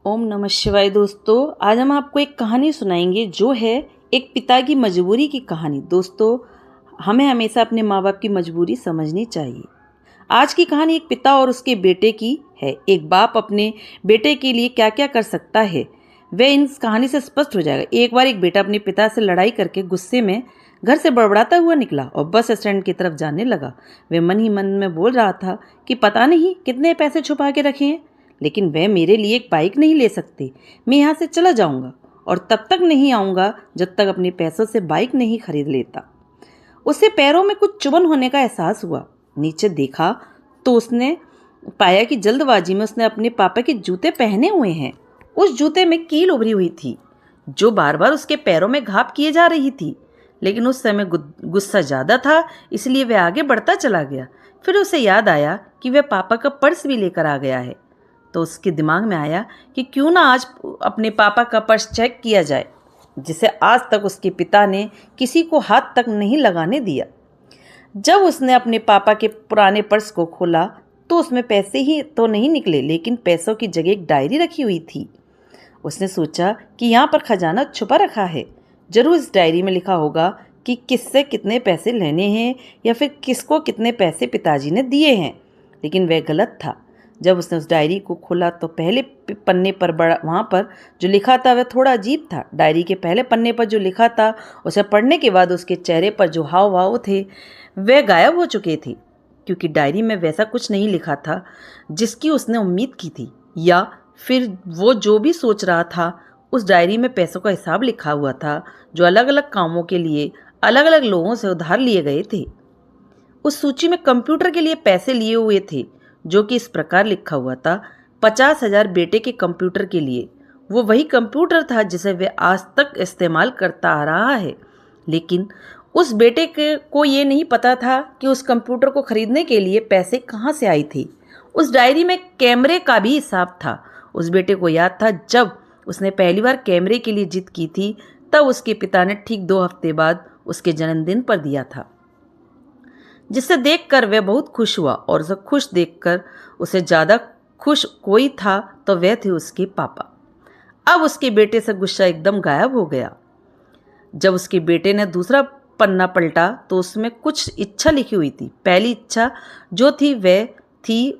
ओम नमः शिवाय। दोस्तों, आज हम आपको एक कहानी सुनाएंगे जो है एक पिता की मजबूरी की कहानी। दोस्तों, हमें हमेशा अपने माँ बाप की मजबूरी समझनी चाहिए। आज की कहानी एक पिता और उसके बेटे की है। एक बाप अपने बेटे के लिए क्या क्या कर सकता है वह इस कहानी से स्पष्ट हो जाएगा। एक बार एक बेटा अपने पिता से लड़ाई करके गुस्से में घर से बड़बड़ाता हुआ निकला और बस स्टैंड की तरफ जाने लगा। वह मन ही मन में बोल रहा था कि पता नहीं कितने पैसे छुपा के रखे हैं, लेकिन वह मेरे लिए एक बाइक नहीं ले सकते। मैं यहाँ से चला जाऊँगा और तब तक नहीं आऊँगा जब तक अपने पैसों से बाइक नहीं खरीद लेता। उसे पैरों में कुछ चुभन होने का एहसास हुआ। नीचे देखा तो उसने पाया कि जल्दबाजी में उसने अपने पापा के जूते पहने हुए हैं। उस जूते में कील उभरी हुई थी जो बार बार उसके पैरों में घाव किए जा रही थी। लेकिन उस समय गुस्सा ज़्यादा था, इसलिए वह आगे बढ़ता चला गया। फिर उसे याद आया कि वह पापा का पर्स भी लेकर आ गया है। तो उसके दिमाग में आया कि क्यों ना आज अपने पापा का पर्स चेक किया जाए, जिसे आज तक उसके पिता ने किसी को हाथ तक नहीं लगाने दिया। जब उसने अपने पापा के पुराने पर्स को खोला तो उसमें पैसे ही तो नहीं निकले, लेकिन पैसों की जगह एक डायरी रखी हुई थी। उसने सोचा कि यहाँ पर खजाना छुपा रखा है, जरूर इस डायरी में लिखा होगा कि किससे कितने पैसे लेने हैं या फिर किसको कितने पैसे पिताजी ने दिए हैं। लेकिन वह गलत था। जब उसने उस डायरी को खोला तो पहले पन्ने पर वहाँ पर जो लिखा था वह थोड़ा अजीब था। डायरी के पहले पन्ने पर जो लिखा था उसे पढ़ने के बाद उसके चेहरे पर जो हाव भाव थे वह गायब हो चुके थे, क्योंकि डायरी में वैसा कुछ नहीं लिखा था जिसकी उसने उम्मीद की थी। या फिर वो जो भी सोच रहा था, उस डायरी में पैसों का हिसाब लिखा हुआ था जो अलग अलग कामों के लिए अलग अलग लोगों से उधार लिए गए थे। उस सूची में कंप्यूटर के लिए पैसे लिए हुए थे, जो कि इस प्रकार लिखा हुआ था, 50,000 बेटे के कंप्यूटर के लिए। वो वही कंप्यूटर था जिसे वह आज तक इस्तेमाल करता आ रहा है। लेकिन उस बेटे को ये नहीं पता था कि उस कंप्यूटर को खरीदने के लिए पैसे कहाँ से आई थी। उस डायरी में कैमरे का भी हिसाब था। उस बेटे को याद था जब उसने पहली बार कैमरे के लिए जिद की थी, तब उसके पिता ने ठीक 2 हफ्ते बाद उसके जन्मदिन पर दिया था, जिसे देखकर वह बहुत खुश हुआ। और उसे खुश देखकर उसे ज़्यादा खुश कोई था तो वह थे उसके पापा। अब उसके बेटे से गुस्सा एकदम गायब हो गया। जब उसके बेटे ने दूसरा पन्ना पलटा तो उसमें कुछ इच्छा लिखी हुई थी। पहली इच्छा जो थी वह थी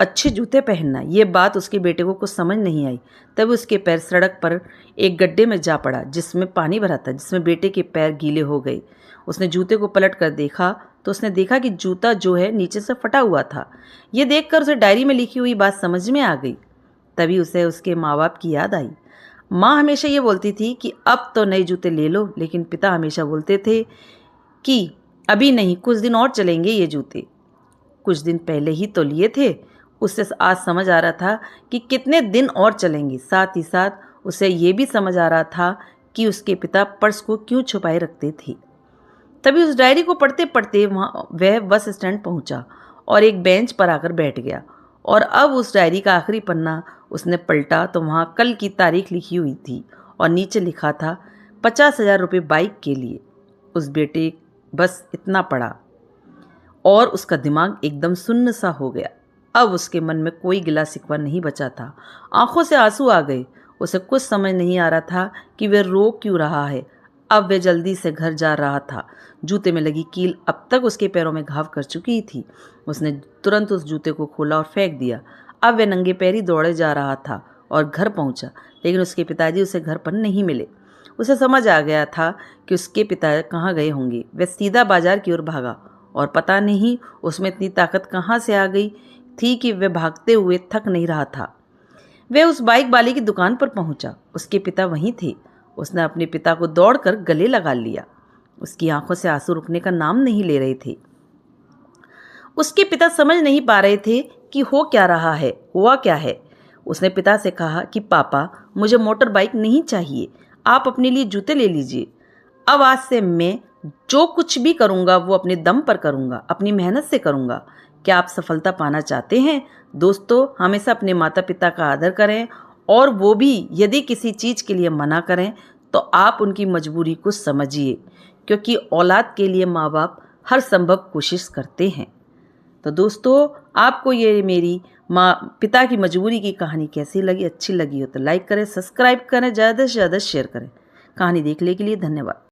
अच्छे जूते पहनना। ये बात उसके बेटे को कुछ समझ नहीं आई। तब उसके पैर सड़क पर एक गड्ढे में जा पड़ा जिसमें पानी भरा था, जिसमें बेटे के पैर गीले हो गए। उसने जूते को पलट कर देखा तो उसने देखा कि जूता जो है नीचे से फटा हुआ था। ये देखकर उसे डायरी में लिखी हुई बात समझ में आ गई। तभी उसे उसके माँ बाप की याद आई। माँ हमेशा ये बोलती थी कि अब तो नए जूते ले लो, लेकिन पिता हमेशा बोलते थे कि अभी नहीं, कुछ दिन और चलेंगे ये जूते। कुछ दिन पहले ही तो लिए थे। उससे आज समझ आ रहा था कि कितने दिन और चलेंगे। साथ ही साथ उसे ये भी समझ आ रहा था कि उसके पिता पर्स को क्यों छुपाए रखते थे। तभी उस डायरी को पढ़ते पढ़ते वह बस स्टैंड पहुंचा और एक बेंच पर आकर बैठ गया। और अब उस डायरी का आखिरी पन्ना उसने पलटा तो वहाँ कल की तारीख लिखी हुई थी और नीचे लिखा था 50,000 रुपये बाइक के लिए। उस बेटे बस इतना पढ़ा और उसका दिमाग एकदम सुन्न सा हो गया। अब उसके मन में कोई गिला शिकवा नहीं बचा था। आंखों से आंसू आ गए। उसे कुछ समझ नहीं आ रहा था कि वह रो क्यों रहा है। अब वह जल्दी से घर जा रहा था। जूते में लगी कील अब तक उसके पैरों में घाव कर चुकी थी। उसने तुरंत उस जूते को खोला और फेंक दिया। अब वह नंगे पैरी दौड़े जा रहा था और घर पहुंचा, लेकिन उसके पिताजी उसे घर पर नहीं मिले। उसे समझ आ गया था कि उसके पिता कहाँ गए होंगे। वह सीधा बाजार की ओर भागा और पता नहीं उसमें इतनी ताकत कहाँ से आ गई थी कि वह भागते हुए थक नहीं रहा था। वह उस बाइक वाले की दुकान पर पहुंचा। उसके पिता वहीं थे। उसने अपने पिता को दौड़कर गले लगा लिया। उसकी आंखों से आंसू रुकने का नाम नहीं ले रहे थे। उसके पिता समझ नहीं पा रहे थे कि हो क्या रहा है, हुआ क्या है। उसने पिता से कहा कि पापा, मुझे मोटर बाइक नहीं चाहिए, आप अपने लिए जूते ले लीजिए। अब आज से मैं जो कुछ भी करूँगा वो अपने दम पर करूँगा, अपनी मेहनत से करूँगा। क्या आप सफलता पाना चाहते हैं? दोस्तों, हमेशा अपने माता पिता का आदर करें, और वो भी यदि किसी चीज़ के लिए मना करें तो आप उनकी मजबूरी को समझिए, क्योंकि औलाद के लिए माँ बाप हर संभव कोशिश करते हैं। तो दोस्तों, आपको ये मेरी पिता की मजबूरी की कहानी कैसी लगी, अच्छी लगी हो तो लाइक करें, सब्सक्राइब करें, ज़्यादा से ज़्यादा शेयर करें। कहानी देखने के लिए धन्यवाद।